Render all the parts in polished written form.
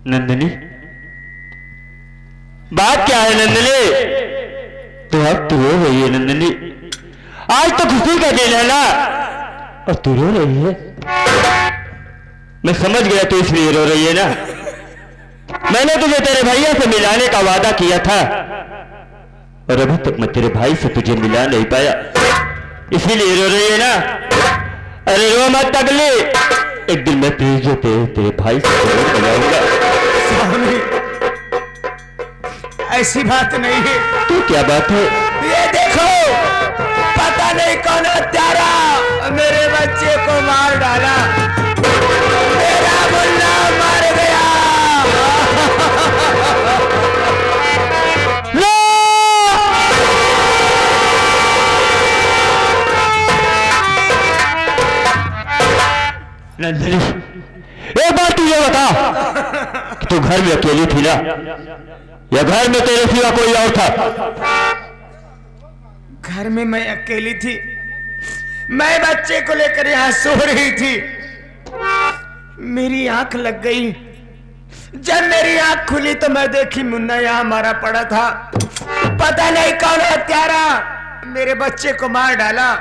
नंदिनी, बात क्या है नंदिनी? तो अब तू रो रही है नंदिनी? आज तो खुशी का दिन है ना, और तू रो रही है। मैं समझ गया तू इसलिए रो रही है ना। मैंने तुझे तेरे भैया से मिलाने का वादा किया था, और अभी तक मैं तेरे भाई से तुझे मिला नहीं पाया, इसीलिए रो रही है ना। अरे रो मत तगली, एक दिन मैं तेरे भाई से जरूर मिलाऊंगा। स्वामी, ऐसी बात नहीं है। तो क्या बात है? ये देखो, पता नहीं कौन हत्यारा मेरे बच्चे को मार डाला। मेरा मुन्ना मर गया। नंदिनी, एक बात तू ये बता कि तू घर में अकेली थी ना, या घर में तेरे सिवा कोई और था? घर में मैं अकेली थी। मैं बच्चे को लेकर यहाँ सो रही थी। मेरी आंख लग गई। जब मेरी आंख खुली तो मैं देखी मुन्ना यहाँ मारा पड़ा था। पता नहीं कौन हत्यारा मेरे बच्चे को मार डाला।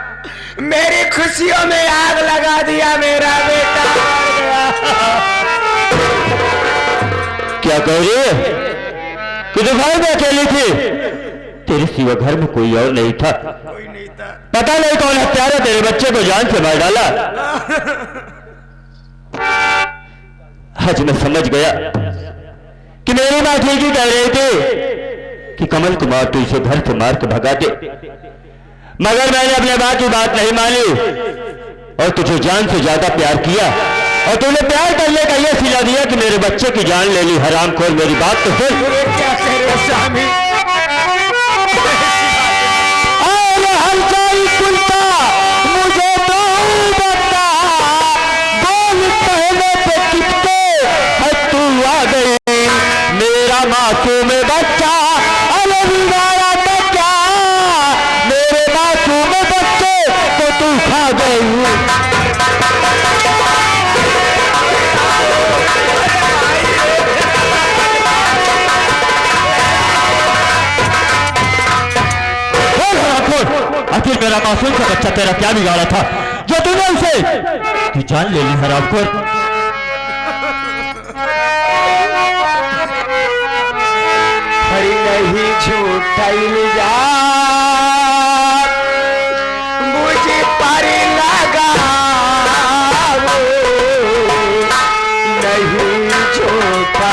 मेरी खुशियों में आग लगा दिया। मेरा बेटा मर गया। क्या कह रही है कि तू घर में अकेली थी? तेरे सिवा घर में कोई और नहीं था? कोई नहीं था। पता नहीं कौन हत्यारा तेरे बच्चे को जान से मार डाला। आज मैं समझ गया कि मेरी मां ठीक ही कह रही थी कि कमल कुमार तू इसे घर से मार के भगा दे, मगर मैंने अपने मां की बात नहीं मानी और तुझे जान से ज्यादा प्यार किया, और तूने प्यार करने का यह सिला दिया कि मेरे बच्चे की जान ले ली। हरामखोर, मेरी बात तो सुन। क्या कह रहे हो स्वामी? मुझे तो बता, बोल पहले पे कितने है तू आ गई, मेरा मासूम बच्चा अलविदा तो क्या, मेरे मासूम बच्चे को तू खा गई। आखिर मेरा मासूम का बच्चा तेरा क्या बिगाड़ा था जो तूने उसे की जान ले ली? हरामखोर। नहीं झूठा इल्जाम मुझे पर लगा, नहीं झूठा।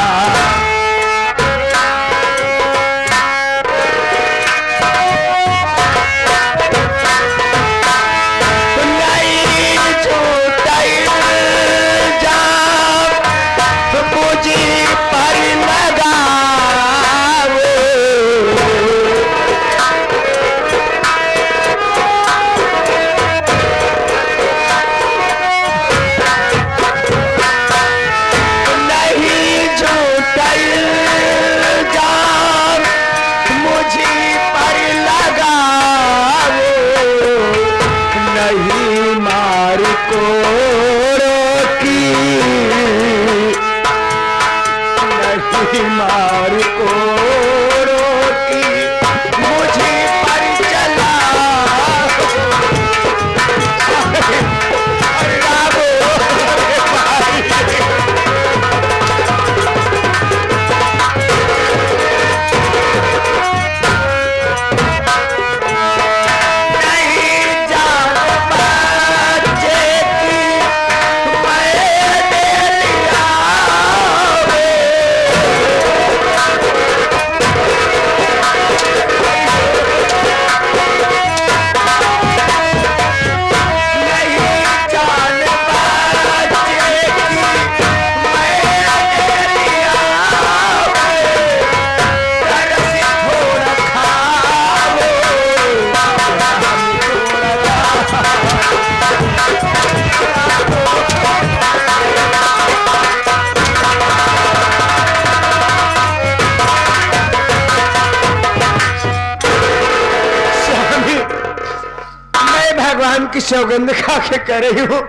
की सौगंध खा के कह रही हूं,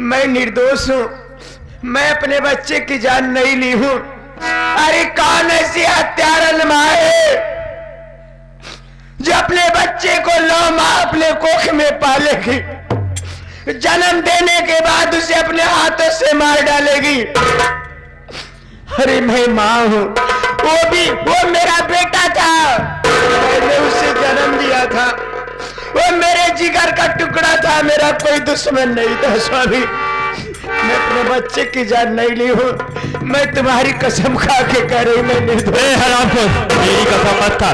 मैं निर्दोष हूं। मैं अपने बच्चे की जान नहीं ली हूं। अरे कौन ऐसी हत्यारन माँ है जो अपने बच्चे को 9 माह अपने कोख में पालेगी, जन्म देने के बाद उसे अपने हाथों से मार डालेगी। अरे मैं माँ हूं, वो मेरा बेटा था, मैंने उसे जन्म दिया था, वो मेरे जिगर का टुकड़ा था, मेरा कोई दुश्मन नहीं था स्वामी। मैं अपने बच्चे की जान नहीं ली हूँ, मैं तुम्हारी कसम खा के कह रही, मैं निर्दोष। हरामखोर, मेरी कसम मत खा,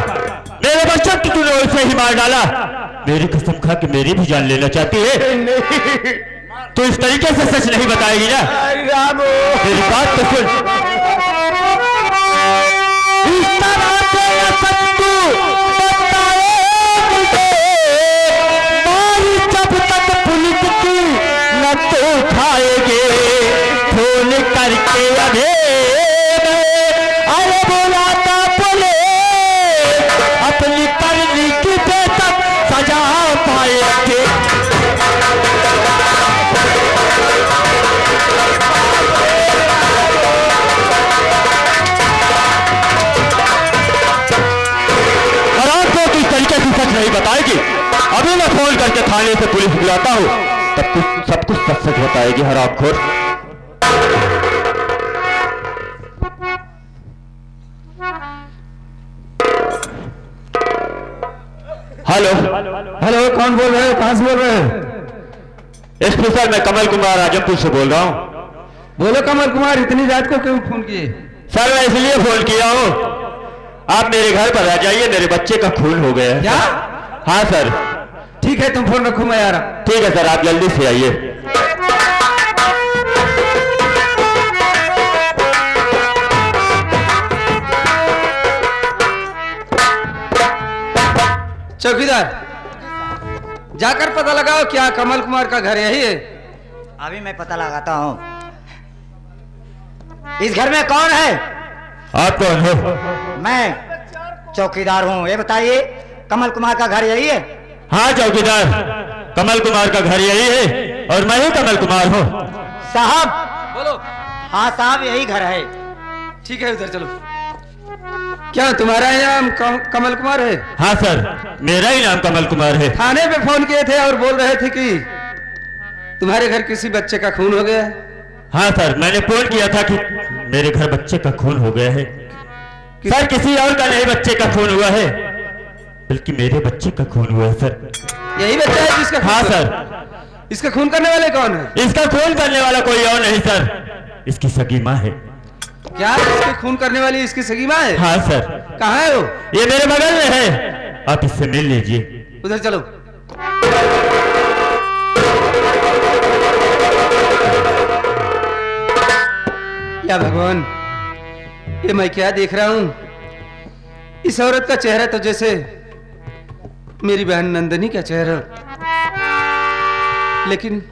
मेरे बच्चे को तूने वैसे ही मार डाला। मेरी कसम खा के मेरी भी जान लेना चाहती है? नहीं, तो इस तरीके से सच नहीं बताएगी ना? रामो, मेरी बात तो सुन। इस तरह से न सच तू बताए मुझे, मारी जब तक पुलिस की न तो उठाएगे, फोन करके अंधेरे में अरे बुलाता बोले, अपनी करनी की बेशक सजा पाएंगे। सच नहीं बताएगी। अभी मैं फोन करके थाने से पुलिस बुलाता हूँ, तब कुछ सब कुछ सच सच बताएगी हरामखोर। हेलो हेलो, कौन बोल रहे हो? कहां से बोल रहे हो? एसपी सर, मैं कमल कुमार आजमपुर से बोल रहा हूँ। बोलो कमल कुमार, इतनी रात को क्यों फोन किए? सर मैं इसलिए फोन किया हूँ, आप मेरे घर पर आ जाइए, मेरे बच्चे का खून हो गया है। क्या? हाँ सर। ठीक है, तुम फोन रखो, मैं आ रहा। ठीक है सर, आप जल्दी से आइए। चौकीदार, जाकर पता लगाओ क्या कमल कुमार का घर यही है? अभी मैं पता लगाता हूँ। इस घर में कौन है? आप कौन हो? मैं चौकीदार हूँ। ये बताइए, कमल कुमार का घर यही है? हाँ चौकीदार, कमल कुमार का घर यही है और मैं ही कमल कुमार हूँ। साहब। बोलो। हाँ साहब, यही घर है। ठीक है, उधर चलो। क्या तुम्हारा नाम कमल कुमार है? हाँ सर, मेरा ही नाम कमल कुमार है। थाने पे फोन किए थे और बोल रहे थे कि तुम्हारे घर किसी बच्चे का खून हो गया है। हाँ सर, मैंने फोन किया था कि मेरे घर बच्चे का खून हो गया है। सर किसी और का नहीं बच्चे का खून हुआ है, बल्कि मेरे बच्चे का खून हुआ है सर। यही बच्चा है जिसका? हाँ सर। इसका खून करने वाले कौन है? इसका खून करने वाला कोई और नहीं सर, इसकी सगी माँ है। क्या इसके खून करने वाली इसकी सगी माँ है? हाँ सर। कहाँ है वो? ये मेरे बगल में है, आप इससे मिल लीजिए। उधर चलो। या भगवान, ये मैं क्या देख रहा हूं? इस औरत का चेहरा तो जैसे मेरी बहन नंदनी का चेहरा, लेकिन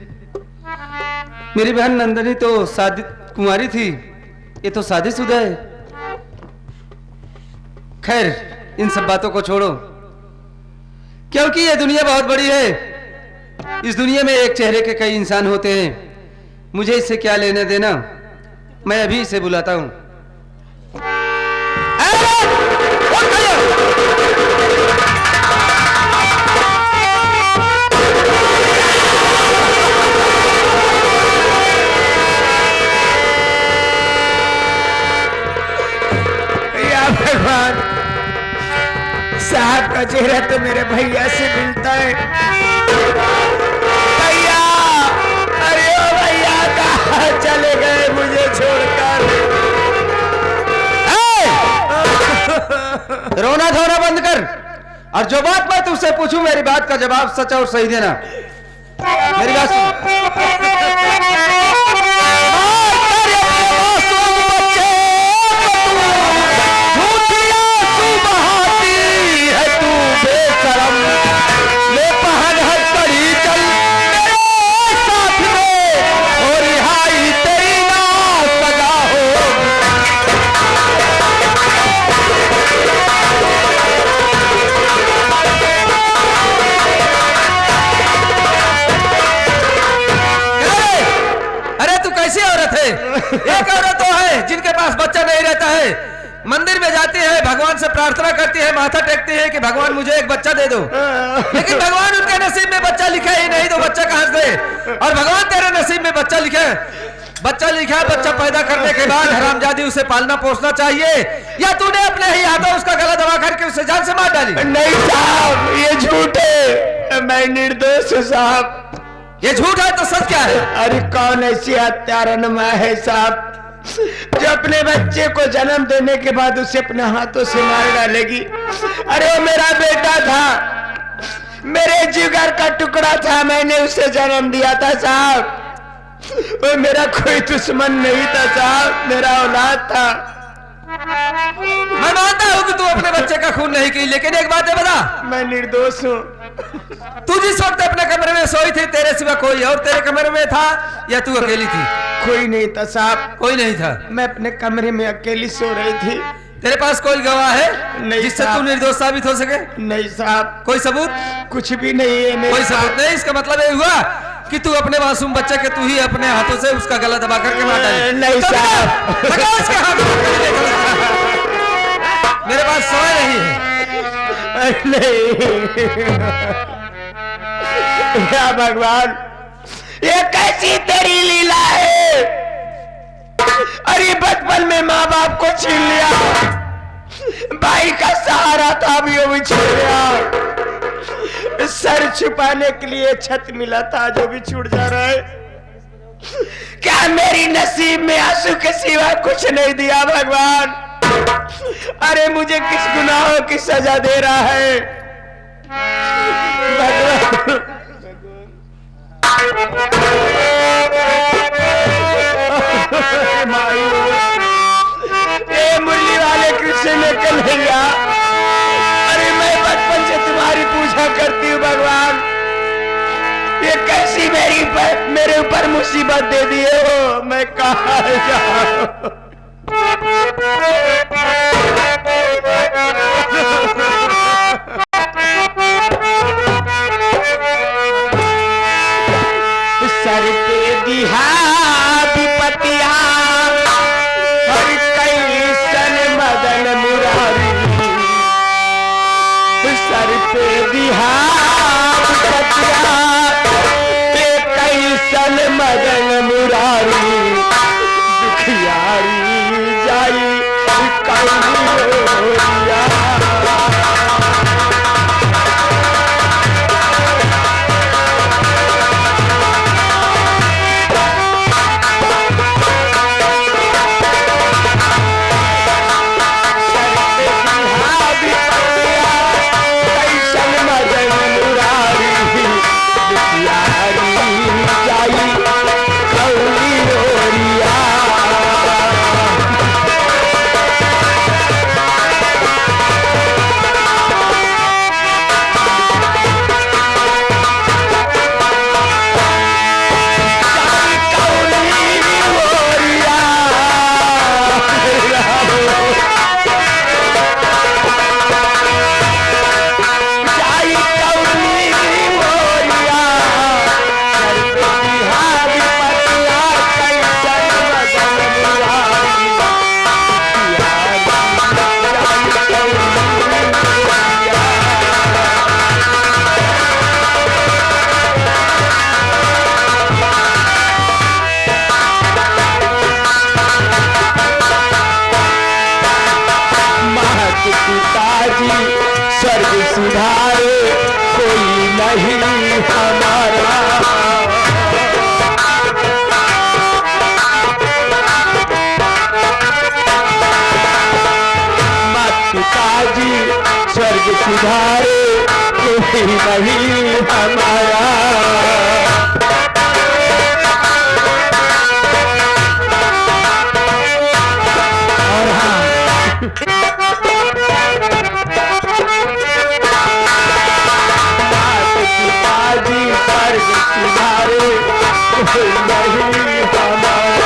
मेरी बहन नंदनी तो शादी कुमारी थी, ये तो शादीशुदा है। खैर, इन सब बातों को छोड़ो, क्योंकि ये दुनिया बहुत बड़ी है। इस दुनिया में एक चेहरे के कई इंसान होते हैं, मुझे इससे क्या लेने देना। मैं अभी इसे बुलाता हूं। भगवान, साहब का चेहरा तो मेरे भैया से मिलता है। भैया, अरे ओ भैया, कहाँ चले गए मुझे छोड़कर? रोना धोना बंद कर, और जो बात मैं तुझसे पूछूं, मेरी बात का जवाब सच और सही देना। मेरी बात सुन। है तू कैसी औरत है? एक औरत तो है जिनके पास बच्चा नहीं रहता है, मंदिर में जाती है, भगवान से प्रार्थना करती है, माथा टेकती है कि भगवान मुझे एक बच्चा दे दो, लेकिन भगवान उनके नसीब में बच्चा लिखा ही नहीं तो बच्चा कहां से दे? और भगवान तेरे नसीब में बच्चा लिखा बच्चा पैदा करने के बाद हरामजादी उसे पालना पोसना चाहिए, या तूने अपने ही हाथों उसका गला दबा करके उसे जान से मार डाली? नहीं साहब, ये झूठ है, मैं निर्दोष हूँ साहब। ये झूठ है तो सच क्या है? अरे कौन ऐसी हत्यारनमा है साहब जो अपने बच्चे को जन्म देने के बाद उसे अपने हाथों से मार डालेगी? अरे वो मेरा बेटा था, मेरे जिगर का टुकड़ा था, मैंने उसे जन्म दिया था साहब। वो मेरा कोई दुश्मन नहीं था साहब, मेरा औलाद था। मैं मानता हूँ कि तू अपने बच्चे का खून नहीं की, लेकिन एक बात है बता, मैं निर्दोष हूँ। तू जिस वक्त अपने कमरे में सोई थी तेरे सिवा कोई और तेरे कमरे में था या तू अकेली थी? कोई नहीं था साहब। कोई नहीं था? मैं अपने कमरे में अकेली सो रही थी। तेरे पास कोई गवाह है नहीं जिससे साहब। तू निर्दोष साबित हो सके? नहीं साहब, कोई सबूत? कुछ भी नहीं है मेरे कोई पास। सबूत नहीं। इसका मतलब ये हुआ कि तू अपने मासूम बच्चे के तू ही अपने हाथों से उसका गला दबा करके मार डाली? नहीं साहब। लगाओ इसके हाथ में। मेरे पास समय नहीं है। नहीं या भगवान, ये कैसी तेरी लीला है? अरे बचपन में माँ बाप को छीन लिया, भाई का सहारा था भी वो भी छूट गया, सर छुपाने के लिए छत मिला था जो भी छूट जा रहा है। क्या मेरी नसीब में आंसू के सिवा कुछ नहीं दिया भगवान? अरे मुझे किस गुनाहों की सजा दे रहा है भगवान? ये मुरली वाले कृष्ण ने कन्हैया, अरे मैं बचपन से तुम्हारी पूजा करती हूँ भगवान, ये कैसी मेरे ऊपर मुसीबत दे दिए हो? मैं कहाँ जाऊँ? सर पे दिहा विपतिया, हर कैसन मदन मुरारी, सर पे दिहा विपतिया, कैसन मदन मुरारी, दुखियारी जाई कौनिया। स्वर्ग सुधारे कोई नहीं हमारा, माता पिताजी स्वर्ग सुधारे कोई नहीं हमारा। और हाँ, पिताजी स्वर्ग सुधारे कोई नहीं हमारा।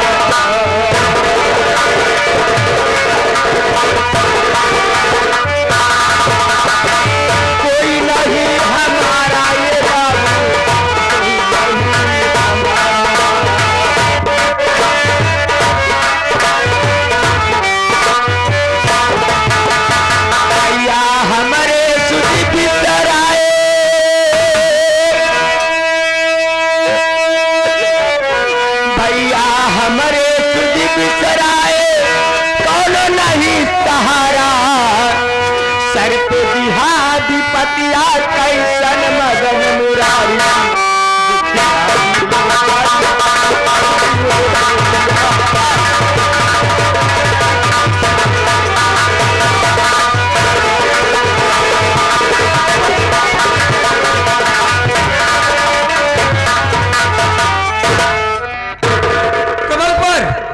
कोई नहीं हमारा ये बाबू, बिसराए कौनो नहीं सहारा सर पे बिहाधिपतिया कैसन मगन मुरारी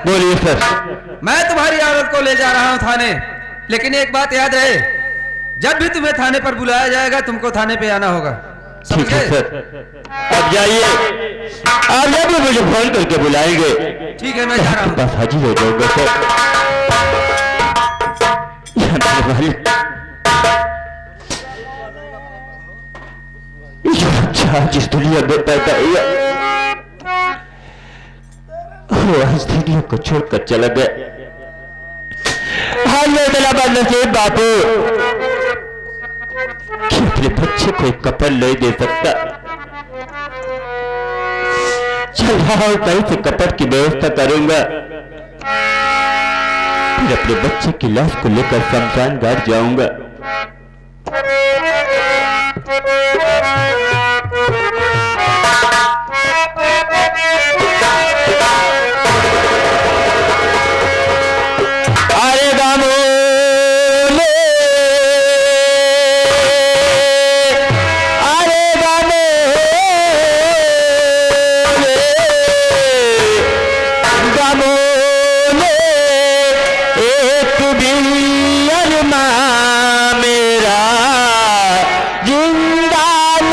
बोलिए सर। मैं तुम्हारी औरत को ले जा रहा हूं थाने, लेकिन एक बात याद रहे, जब भी तुम्हें थाने पर बुलाया जाएगा तुमको थाने पे आना होगा। ठीक है सर, अब जाइए, आप जब भी मुझे फोन करके बुलाएंगे ठीक है, मैं जा रहा हूं। बस हाजिर हो जाऊंगा सर। अच्छा जिस दुनिया में पैदा हुआ वो आज दुनिया को छोड़कर चला गया। हाँ ये मेरा बदनसीब बापू कि अपने बच्चे को एक कपड़ नहीं दे सकता। चल रहा हूं कहीं से कपड़ की व्यवस्था करूंगा, फिर अपने बच्चे की लाश को लेकर शमशान घाट जाऊंगा। अरे गामोले, अरे गामोले, गामोले, एक भी अरमा मेरा जिंदा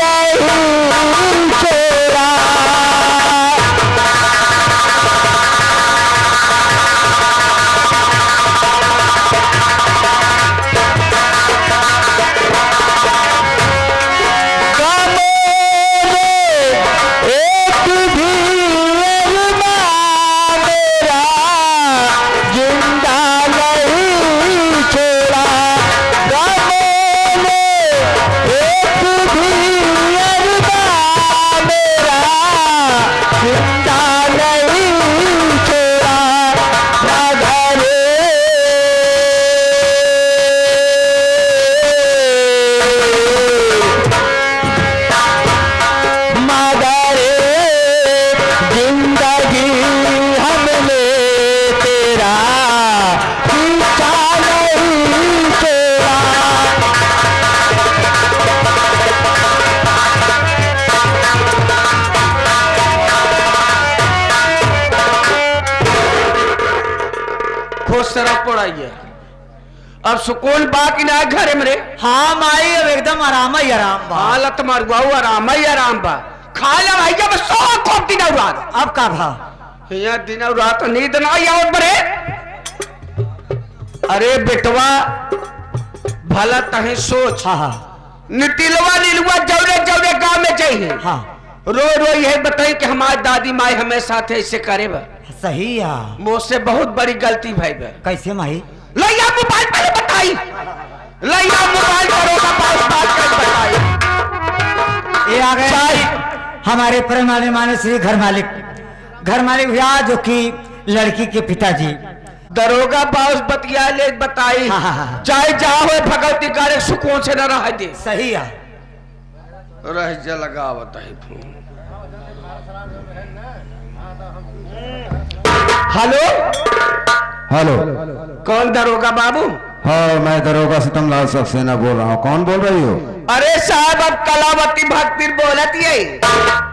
नहीं छोड़ा। शराब पड़ाइए अब सुकून बाकी ना घर में रे। हाँ माई अब एकदम आराम ही आराम बा। हालत मारू आराम ही आराम बा। खा ले भाई जब सो खोप दिन रात अब का भा यहाँ दिन रात नींद ना आई और बड़े। अरे बेटवा भला तहे सोच। हाँ हाँ नितिलवा नीलवा जौरे जौरे गांव में चाहिए। हाँ रो रो यही बताई कि हमारी दादी माई हमेशा थे इससे करे बा। सही है। मुझसे बहुत बड़ी गलती भाई बा। कैसे माई? लैया मोबाइल पहले बताई। लैया मोबाइल करोगा बात कर बताई। ये आ गए हमारे परमाने माने श्री घर मालिक भैया जो कि लड़की के पिताजी दरोगा बाउस बतिया ले बताई। चाहे जाओ भगवती गारे सुकून से न रह दे। सही है। रह जा लगा बताई। हेलो हेलो कौन दरोगा बाबू? हाँ मैं दरोगा सितमलाल सक्सेना बोल रहा हूँ। कौन बोल रही हो? अरे साहब अब कलावती भक्ति बोलती है।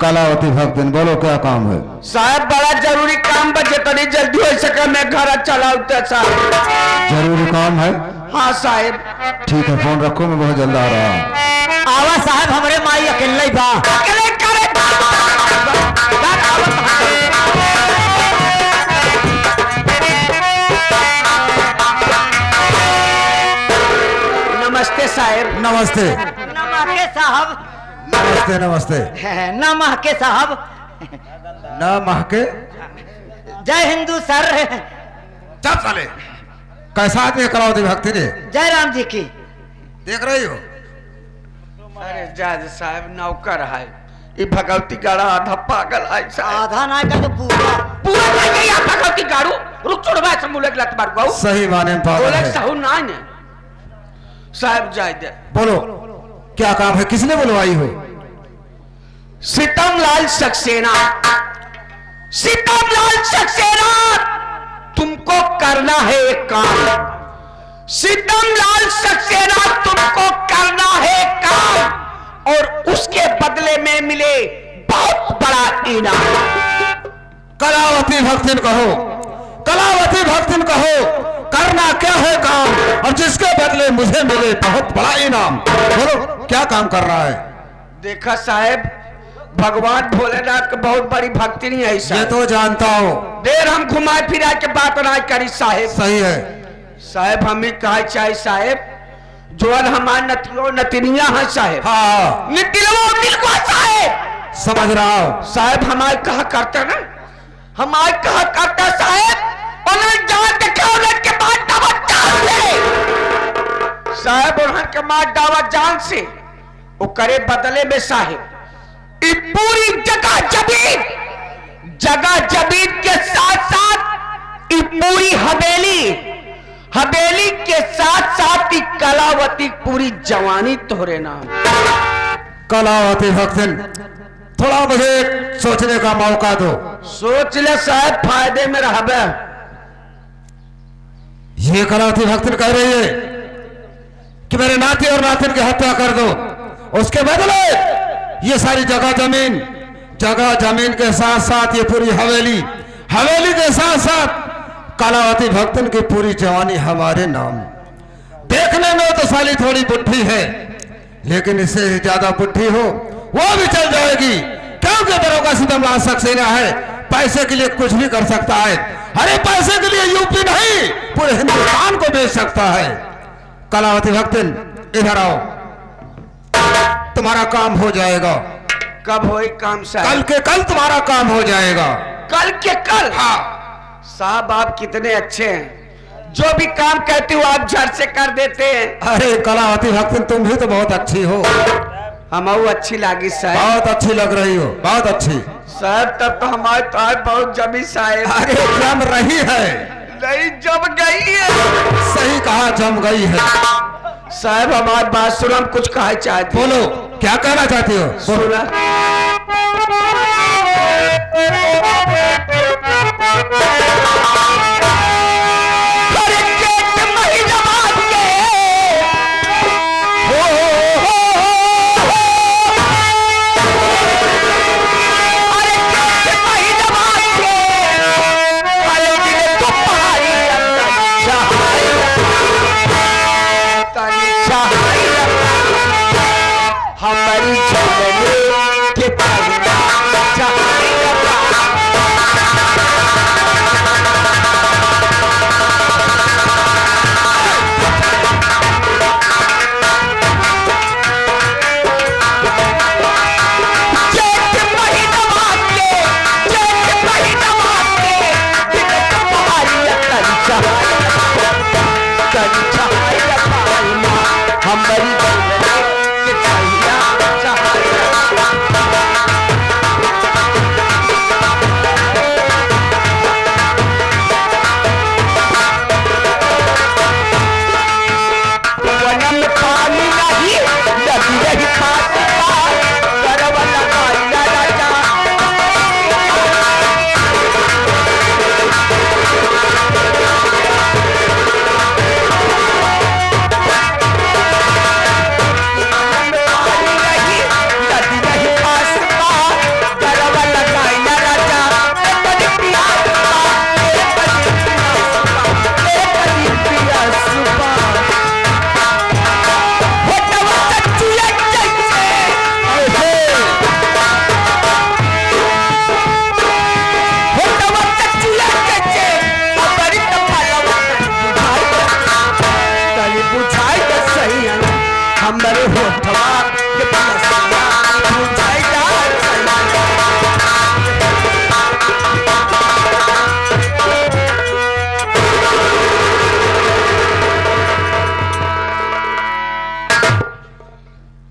कलावती भक्तिन बोलो क्या काम है? साहब बड़ा जरूरी काम बचे तनी जल्दी हो सके मैं घर चला साहब। जरूरी काम है? हाँ साहब। ठीक है फोन रखो मैं बहुत जल्द आ रहा हूँ। आवा साहब हमारे माई अकेले बा। अकेले करे नमस्ते साहब। नमस्ते नमस्ते साहब। नमस्ते नमस्ते। नमस्ते साहब। न महके जय हिंदू सर। चल साले कैसा आदमी है कलावती भक्ति ने? जय राम जी की। देख रही हो? अरे जज साहब नौकर है ये भगवती गाड़ा आधा पागल है साहब। आधा ना का तो पूरा पूरा नहीं है भगवती गाड़ू। रुक मुलक लत बार गौ सही माने में पागल बोलक है। सहु ना ने साहब जाय दे बोलो क्या काम है, किसने बुलवाई हो? सीतमलाल सक्सेना, सीतमलाल सक्सेना, तुमको करना है एक काम। सीतमलाल सक्सेना, तुमको करना है एक काम और उसके बदले में मिले बहुत बड़ा इनाम। कलावती भक्तिन कहो, कलावती भक्तिन कहो, करना क्या है काम और जिसके बदले मुझे मिले बहुत बड़ा इनाम। बोलो क्या काम कर रहा है? देखा साहब, भगवान भोलेनाथ की बहुत बड़ी भक्ति नहीं है ये साहब। तो जानता हूँ। देर हम घुमाए फिरा के बात ना करी साहेब। सही है। साहेब हमें कहा चाहे साहेब, जो हमारे नतियो नतिनिया है साहेब, हाँ नितिलवा निलवा साहेब, समझ रहा हूँ। साहेब हमारे कहा करते ना, हमारे कहा करता साहेब, उन्हें जान देखा के बाद दावत जान से साहेब, उन्हें के बाद दावत जान से वो करे बदले में साहेब ये पूरी जगह जमीन के साथ साथ ये पूरी हवेली के साथ साथ ये कलावती पूरी जवानी तोहरे नाम। कलावती भक्तिन थोड़ा मुझे सोचने का मौका दो। सोच ले साहब, फायदे में रहबे। ये कलावती भक्तिन कह रही है कि मेरे नाती और नातिन की हत्या कर दो, उसके बदले ये सारी जगह जमीन के साथ साथ ये पूरी हवेली के साथ साथ कलावती भक्तिन की पूरी जवानी हमारे नाम। देखने में तो साली थोड़ी बुढ़ी है, लेकिन इससे ज्यादा बुढ़ी हो वो भी चल जाएगी, क्योंकि दरोगा सीतमलाल सक्सेना है, पैसे के लिए कुछ भी कर सकता है। अरे पैसे के लिए यूपी नहीं पूरे हिंदुस्तान को बेच सकता है। कलावती भक्तिन इधर आओ, तुम्हारा काम हो जाएगा। कब होई काम साहब? कल के कल तुम्हारा काम हो जाएगा। कल के कल? हाँ साहब आप कितने अच्छे हैं, जो भी काम कहते हो आप झट से कर देते हैं। अरे कलावती भक्तिन तुम भी तो बहुत अच्छी हो। हमाऊ अच्छी लागी साहब। बहुत अच्छी लग रही हो, बहुत अच्छी। साहब तब तो हमारे तार बहुत जमी साहब। अरे जम रही है। नहीं जम गई है। सही कहा, जम गई है। साहब हमारी बात सुनो, हम कुछ कहा चाहते। बोलो क्या कहना चाहती हो? सुना हमारी के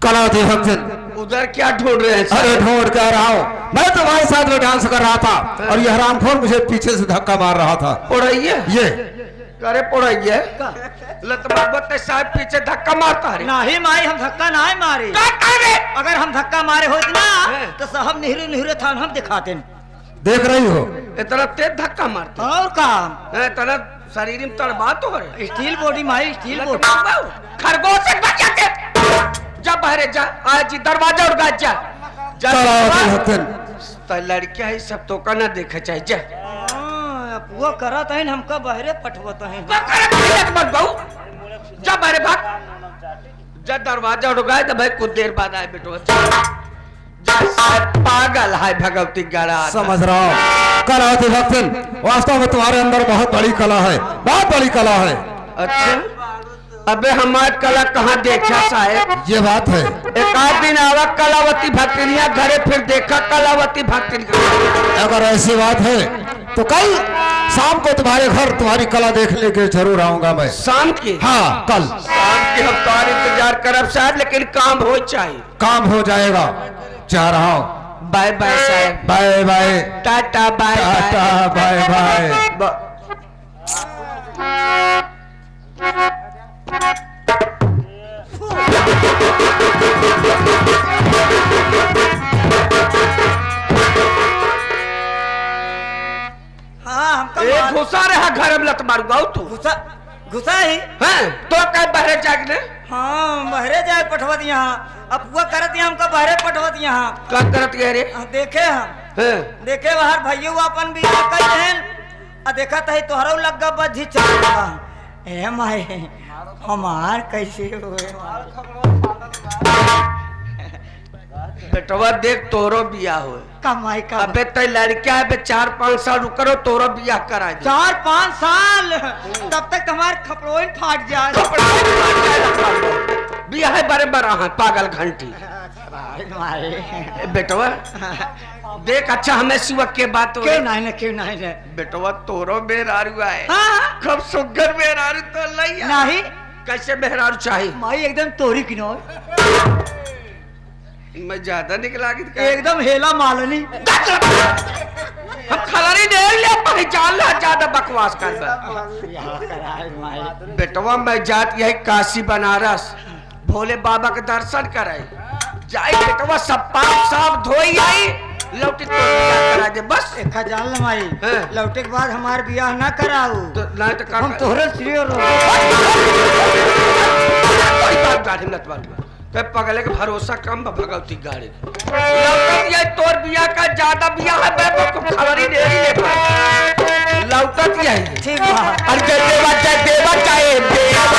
कलावती भक्तिन उधर क्या ढूंढ रहे हैं? अरे ढूंढ कर आओ, मैं तुम्हारे साथ में डांस कर रहा था और ये हरामखोर मुझे पीछे से धक्का मार रहा था। पढ़ाइए ये करे पढ़ाइए लतबाबत साहब पीछे धक्का मारता है। नहीं माई हम धक्का नहीं मारे। अगर हम धक्का मारे होत ना तो साहब निहरे निहरे थान हम दिखाते। देख रही हो इतना तेज धक्का मारता और काम इतना शरीर में तड़बा तो है। Steel body my steel body. खरगोश से बच जाते। जा बहरे जा आज दरवाजा और गाज जा कलावती भक्तन तो लड़कियां है सब तो का ना देखे चाहिए जा वो करत है हमका बहरे पठवत है। मत बहु जा बहरे भाग जा दरवाजा और गाज तो भाई कुछ देर बाद आए बेटो पागल है भगवती गड़ा समझ रहा हूँ। कलावती भक्तन वास्तव में तुम्हारे अंदर बहुत बड़ी कला है, बहुत बड़ी कला है। अच्छा अबे हमारी कला कहाँ देखा साहेब? ये बात है। एक आध दिन आवा कलावती भक्तिनिया घरे फिर देखा कलावती भक्तिन। अगर ऐसी बात है तो कल शाम को तुम्हारे घर तुम्हारी कला देखने के जरूर आऊंगा मैं। शाम की? हाँ कल शाम की हम तो इंतजार करब साहब लेकिन काम हो चाहिए। काम हो जाएगा। जा रहा हूँ। बाय बाय साहब। बाय बाय टाटा बाय टाटा बाय बाय। हाँ हमका घुसा रहा घर में लत मारूंगा तू। घुसा घुसा ही हैं तो कह बहरे जागने। हाँ बहरे जाए पठवत यहाँ अब वो करत यहाँ हमका बहरे पठवत यहाँ। क्या करत है रे? देखे हम हैं देखे बाहर भैया अपन भी कई बहन आ देखा तही तोहरा लग्गा बजी चल ए माए हमार कैसे हुए बेटवा देख तोरो बिया हो कमाई का अबे तो लड़किया है 4-5 साल रुको तोरो बिया करा दे। 4-5 साल तब तक हमारे खपड़ों फाट जाए। बिया है बड़े बड़ा है पागल घंटी बेटवा देख अच्छा हमें सुबह के बात हो क्यों नहीं क्यों नहीं बेटवा तोरो बेरारू है। हाँ कब सुगर बेरारू तो लई नहीं कैसे बेरारू चाहिए? माई एकदम तोरी किनो मैं ज्यादा निकला कि एकदम हेला मालनी। हम खलारी दे ले पहचान ला ज्यादा बकवास कर बेटवा मैं जात यही काशी बनारस भोले बाबा के दर्शन करे जाई बेटवा सब पाप साफ धोई आई लौटी तो करा दे बस। एक जान ल माई लौटे के बाद हमार बियाह ना कराऊ तो नहीं तो हम तोहरे सिरे रो कोई बात गाड़ी मत बात कह पगले के भरोसा कम भगवती गाड़ी लौटत ये तोर बिया का ज्यादा बिया है मैं तो खबरी दे ही ले लौटत यही ठीक बा। अरे देवा चाहे देवा